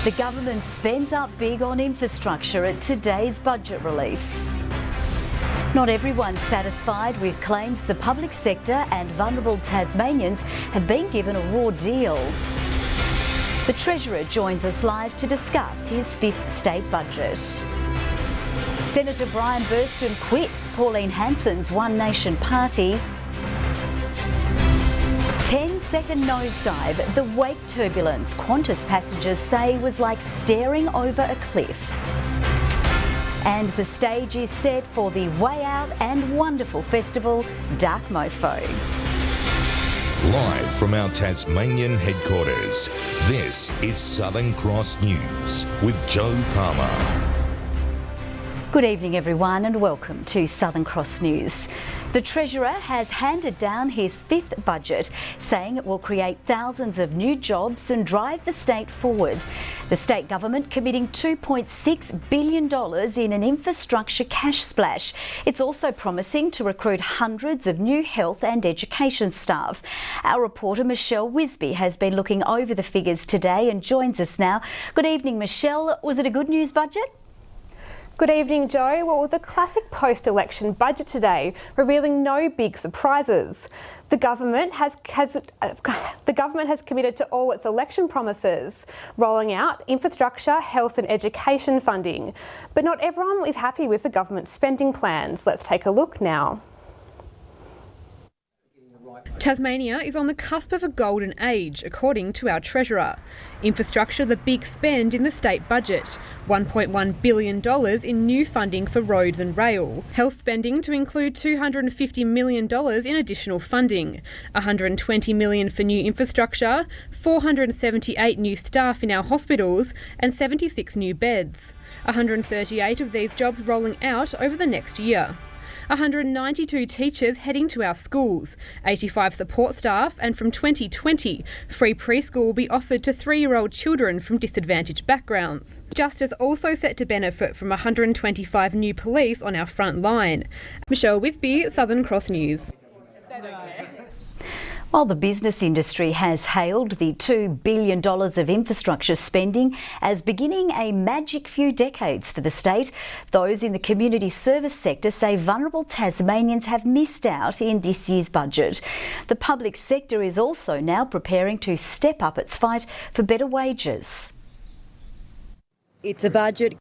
The government spends up big on infrastructure at today's budget release. Not everyone's satisfied with claims the public sector and vulnerable Tasmanians have been given a raw deal. The Treasurer joins us live to discuss his fifth state budget. Senator Brian Burston quits Pauline Hanson's One Nation party. 10-second nosedive, the wake turbulence Qantas passengers say was like staring over a cliff. And the stage is set for the way out and wonderful festival, Dark Mofo. Live from our Tasmanian headquarters, this is Southern Cross News with Joe Palmer. Good evening everyone and welcome to Southern Cross News. The Treasurer has handed down his fifth budget, saying it will create thousands of new jobs and drive the state forward. The state government committing $2.6 billion in an infrastructure cash splash. It's also promising to recruit hundreds of new health and education staff. Our reporter Michelle Wisby has been looking over the figures today and joins us now. Good evening, Michelle. Was it a good news budget? Good evening, Joe. Well, it was a classic post-election budget today, revealing no big surprises. The government has committed to all its election promises, rolling out infrastructure, health and education funding. But not everyone is happy with the government's spending plans. Let's take a look now. Tasmania is on the cusp of a golden age, according to our Treasurer. Infrastructure, the big spend in the state budget. $1.1 billion in new funding for roads and rail. Health spending to include $250 million in additional funding. $120 million for new infrastructure, 478 new staff in our hospitals and 76 new beds. 138 of these jobs rolling out over the next year. 192 teachers heading to our schools, 85 support staff, and from 2020, free preschool will be offered to 3-year-old children from disadvantaged backgrounds. Justice also set to benefit from 125 new police on our front line. Michelle Wisby, Southern Cross News. While the business industry has hailed the $2 billion of infrastructure spending as beginning a magic few decades for the state, those in the community service sector say vulnerable Tasmanians have missed out in this year's budget. The public sector is also now preparing to step up its fight for better wages. It's a budget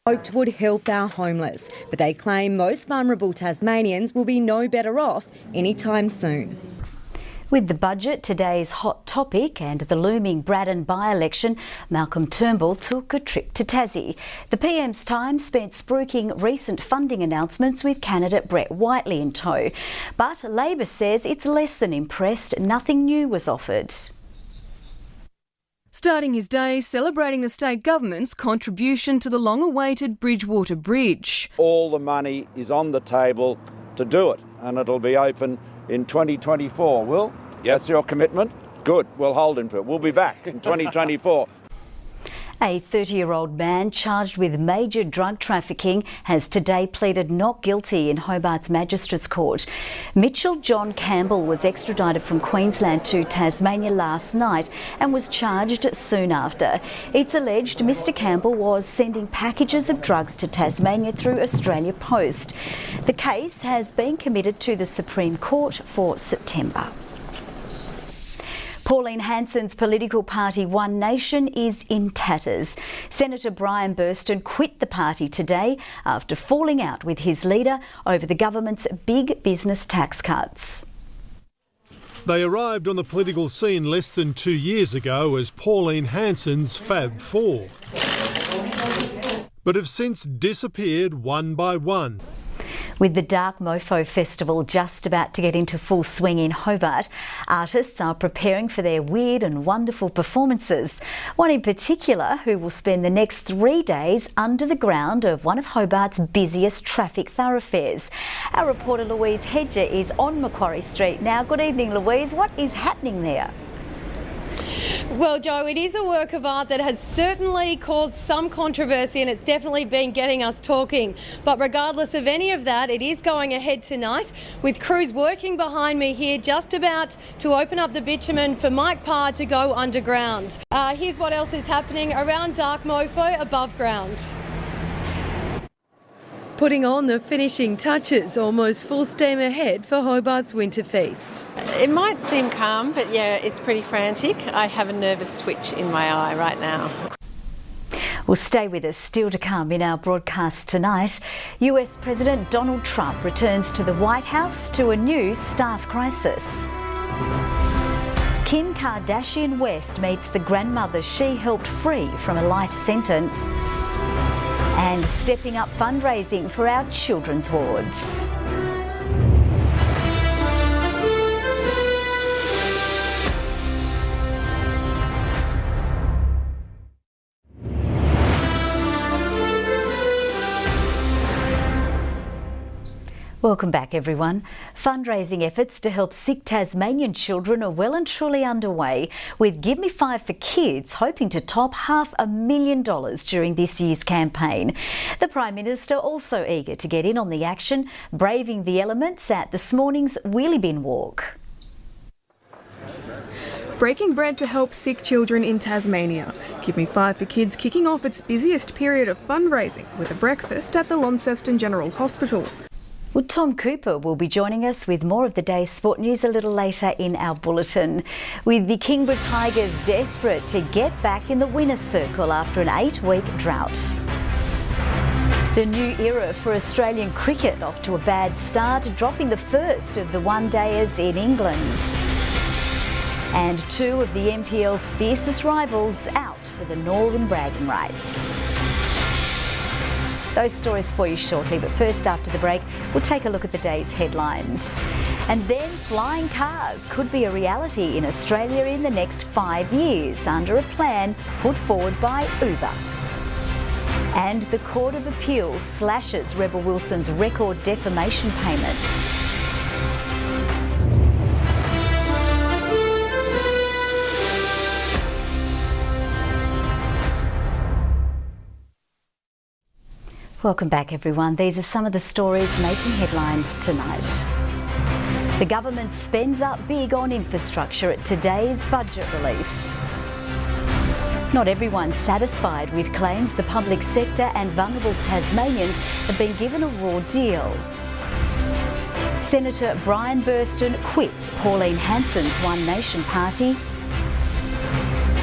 hoped would help our homeless, but they claim most vulnerable Tasmanians will be no better off anytime soon. With the budget, today's hot topic and the looming Braddon by-election, Malcolm Turnbull took a trip to Tassie. The PM's time spent spruiking recent funding announcements with candidate Brett Whiteley in tow. But Labor says it's less than impressed. Nothing new was offered. Starting his day celebrating the state government's contribution to the long-awaited Bridgewater Bridge. All the money is on the table to do it, and it'll be open in 2024, Will? Yep. That's your commitment? Good, we'll hold him to it. We'll be back in 2024. A 30-year-old man charged with major drug trafficking has today pleaded not guilty in Hobart's Magistrates Court. Mitchell John Campbell was extradited from Queensland to Tasmania last night and was charged soon after. It's alleged Mr Campbell was sending packages of drugs to Tasmania through Australia Post. The case has been committed to the Supreme Court for September. Pauline Hanson's political party One Nation is in tatters. Senator Brian Burston quit the party today after falling out with his leader over the government's big business tax cuts. They arrived on the political scene less than 2 years ago as Pauline Hanson's Fab Four, but have since disappeared one by one. With the Dark Mofo Festival just about to get into full swing in Hobart, artists are preparing for their weird and wonderful performances. One in particular who will spend the next 3 days under the ground of one of Hobart's busiest traffic thoroughfares. Our reporter Louise Hedger is on Macquarie Street now. Good evening, Louise. What is happening there? Well, Joe, it is a work of art that has certainly caused some controversy, and it's definitely been getting us talking. But regardless of any of that, it is going ahead tonight with crews working behind me here just about to open up the bitumen for Mike Parr to go underground. Here's what else is happening around Dark Mofo above ground. Putting on the finishing touches, almost full steam ahead for Hobart's Winter Feast. It might seem calm, but yeah, it's pretty frantic. I have a nervous twitch in my eye right now. Well, stay with us. Still to come in our broadcast tonight, US President Donald Trump returns to the White House to a new staff crisis. Kim Kardashian West meets the grandmother she helped free from a life sentence. And stepping up fundraising for our children's wards. Welcome back, everyone. Fundraising efforts to help sick Tasmanian children are well and truly underway, with Give Me 5 for Kids hoping to top $500,000 during this year's campaign. The Prime Minister also eager to get in on the action, braving the elements at this morning's Wheelie Bin Walk. Breaking bread to help sick children in Tasmania. Give Me 5 for Kids kicking off its busiest period of fundraising with a breakfast at the Launceston General Hospital. Well, Tom Cooper will be joining us with more of the day's sport news a little later in our bulletin. With the Kingborough Tigers desperate to get back in the winner's circle after an 8-week drought. The new era for Australian cricket off to a bad start, dropping the first of the one-dayers in England. And 2 of the NPL's fiercest rivals out for the Northern bragging rights. Those stories for you shortly, but first after the break, we'll take a look at the day's headlines. And then flying cars could be a reality in Australia in the next 5 years under a plan put forward by Uber. And the Court of Appeal slashes Rebel Wilson's record defamation payment. Welcome back, everyone. These are some of the stories making headlines tonight. The government spends up big on infrastructure at today's budget release. Not everyone's satisfied with claims the public sector and vulnerable Tasmanians have been given a raw deal. Senator Brian Burston quits Pauline Hanson's One Nation party.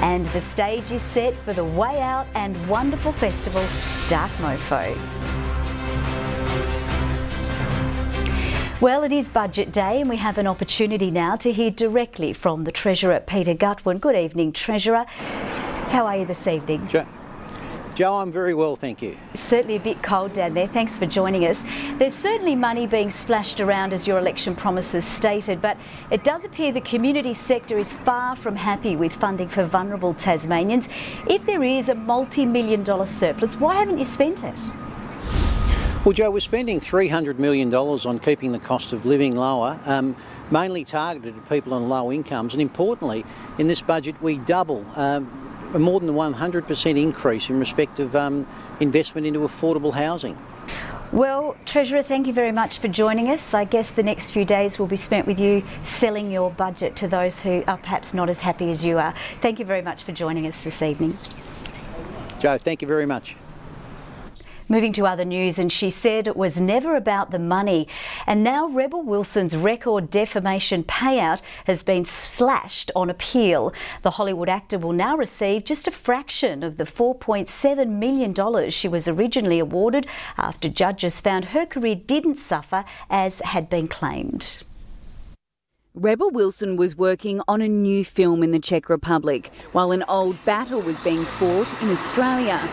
And the stage is set for the way out and wonderful festival, Dark Mofo. Well, it is budget day and we have an opportunity now to hear directly from the Treasurer, Peter Gutwin. Good evening, Treasurer. How are you this evening? Joe, I'm very well, thank you. It's certainly a bit cold down there. Thanks for joining us. There's certainly money being splashed around as your election promises stated, but it does appear the community sector is far from happy with funding for vulnerable Tasmanians. If there is a multi-million-dollar surplus, why haven't you spent it? Well, Joe, we're spending $300 million on keeping the cost of living lower, mainly targeted at people on low incomes. And importantly, in this budget, we double more than a 100% increase in respect of investment into affordable housing. Well, Treasurer, thank you very much for joining us. I guess the next few days will be spent with you selling your budget to those who are perhaps not as happy as you are. Thank you very much for joining us this evening. Joe, thank you very much. Moving to other news, and she said it was never about the money. And now Rebel Wilson's record defamation payout has been slashed on appeal. The Hollywood actor will now receive just a fraction of the $4.7 million she was originally awarded after judges found her career didn't suffer as had been claimed. Rebel Wilson was working on a new film in the Czech Republic while an old battle was being fought in Australia.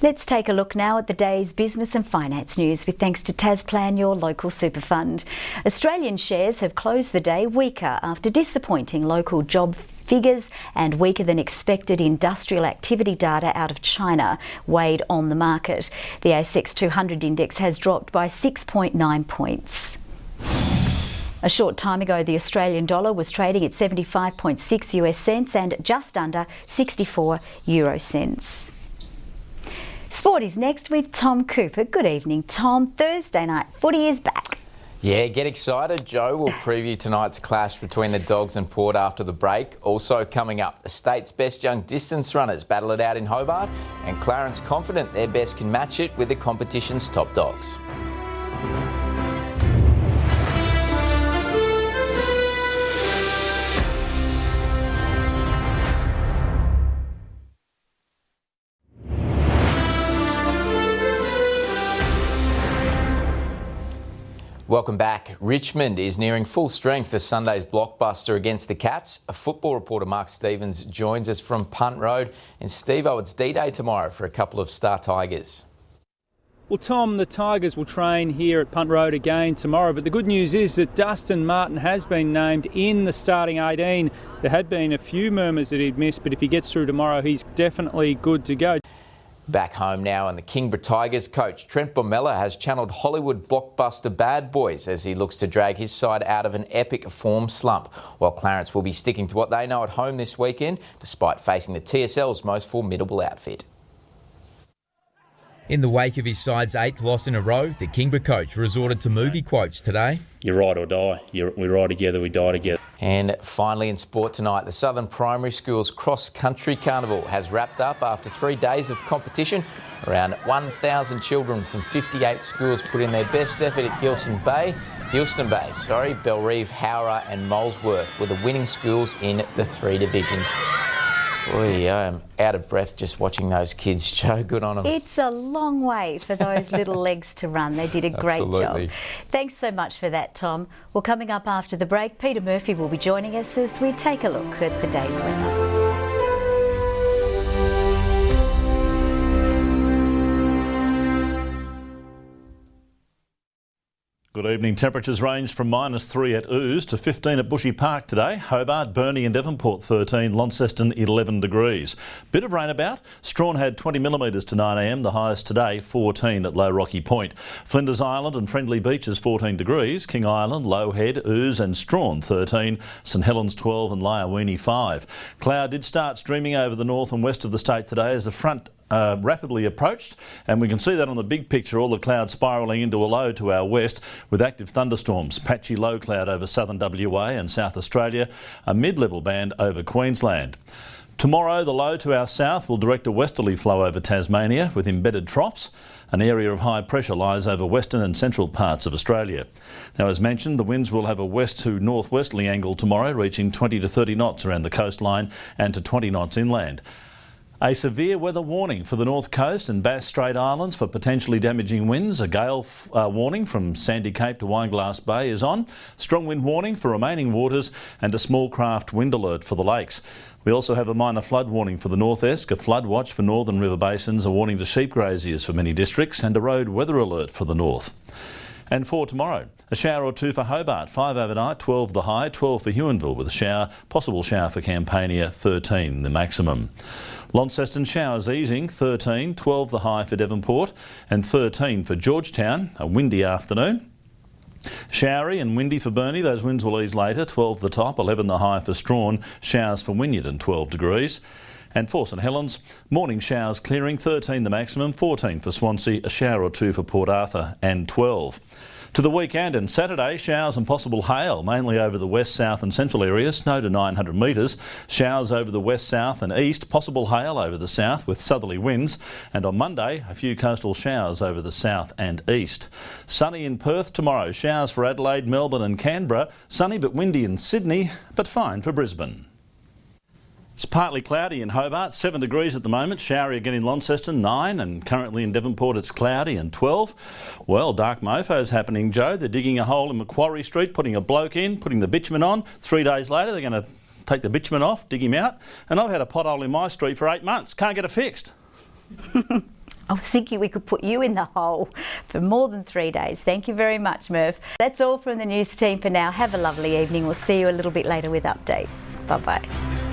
Let's take a look now at the day's business and finance news with thanks to Tasplan, your local super fund. Australian shares have closed the day weaker after disappointing local job figures and weaker than expected industrial activity data out of China weighed on the market. The ASX 200 index has dropped by 6.9 points. A short time ago, the Australian dollar was trading at 75.6 US cents and just under 64 euro cents. Sport is next with Tom Cooper. Good evening, Tom. Thursday night footy is back. Yeah, get excited, Joe. We'll preview tonight's clash between the Dogs and Port after the break. Also coming up, the state's best young distance runners battle it out in Hobart, and Clarence confident their best can match it with the competition's top dogs. Welcome back. Richmond is nearing full strength for Sunday's blockbuster against the Cats. A football reporter, Mark Stevens, joins us from Punt Road. And Steve-o, it's D-Day tomorrow for a couple of Star Tigers. Well, Tom, the Tigers will train here at Punt Road again tomorrow, but the good news is that Dustin Martin has been named in the starting 18. There had been a few murmurs that he'd missed, but if he gets through tomorrow, he's definitely good to go. Back home now, and the Kingborough Tigers coach Trent Bomella has channeled Hollywood blockbuster Bad Boys as he looks to drag his side out of an epic form slump, while Clarence will be sticking to what they know at home this weekend, despite facing the TSL's most formidable outfit. In the wake of his side's 8th loss in a row, the Kingborough coach resorted to movie quotes today. You ride or die. We ride together, we die together. And finally in sport tonight, the Southern Primary School's cross-country carnival has wrapped up after 3 days of competition. Around 1,000 children from 58 schools put in their best effort at Gilston Bay, Bellerive, Howrah and Molesworth were the winning schools in the 3 divisions. Boy, I'm out of breath just watching those kids, Joe. Good on them. It's a long way for those little legs to run. They did a great job. Thanks so much for that, Tom. Well, coming up after the break, Peter Murphy will be joining us as we take a look at the day's weather. Good evening. Temperatures range from -3 at Ouse to 15 at Bushy Park today. Hobart, Burnie and Devonport 13, Launceston 11 degrees. Bit of rain about. Strawn had 20 millimetres to 9 a.m, the highest today 14 at Low Rocky Point. Flinders Island and Friendly Beaches 14 degrees. King Island, Low Head, Ouse and Strawn 13, St Helens 12 and Lyowini 5. Cloud did start streaming over the north and west of the state today as the front rapidly approached, and we can see that on the big picture, all the clouds spiralling into a low to our west with active thunderstorms. Patchy low cloud over southern WA and South Australia, a mid-level band over Queensland. Tomorrow, the low to our south will direct a westerly flow over Tasmania with embedded troughs. An area of high pressure lies over western and central parts of Australia. Now, as mentioned, the winds will have a west to northwesterly angle tomorrow, reaching 20 to 30 knots around the coastline and to 20 knots inland. A severe weather warning for the North Coast and Bass Strait Islands for potentially damaging winds. A gale warning from Sandy Cape to Wineglass Bay is on. Strong wind warning for remaining waters and a small craft wind alert for the lakes. We also have a minor flood warning for the North Esk, a flood watch for northern river basins, a warning to sheep graziers for many districts and a road weather alert for the north. And for tomorrow, a shower or two for Hobart, 5 overnight, 12 the high, 12 for Huonville with a shower, possible shower for Campania, 13 the maximum. Launceston showers easing, 13, 12 the high for Devonport and 13 for Georgetown, a windy afternoon. Showery and windy for Burnie, those winds will ease later, 12 the top, 11 the high for Strawn, showers for Wynyard and 12 degrees. And for St Helens, morning showers clearing, 13 the maximum, 14 for Swansea, a shower or two for Port Arthur and 12. To the weekend and Saturday, showers and possible hail, mainly over the west, south and central areas, snow to 900 metres, showers over the west, south and east, possible hail over the south with southerly winds, and on Monday, a few coastal showers over the south and east. Sunny in Perth tomorrow, showers for Adelaide, Melbourne and Canberra, sunny but windy in Sydney, but fine for Brisbane. It's partly cloudy in Hobart, 7 degrees at the moment. Showery again in Launceston, 9, and currently in Devonport it's cloudy and 12. Well, dark mofo's happening, Joe. They're digging a hole in Macquarie Street, putting a bloke in, putting the bitumen on. 3 days later they're going to take the bitumen off, dig him out. And I've had a pothole in my street for 8 months. Can't get it fixed. I was thinking we could put you in the hole for more than 3 days. Thank you very much, Merv. That's all from the news team for now. Have a lovely evening. We'll see you a little bit later with updates. Bye-bye.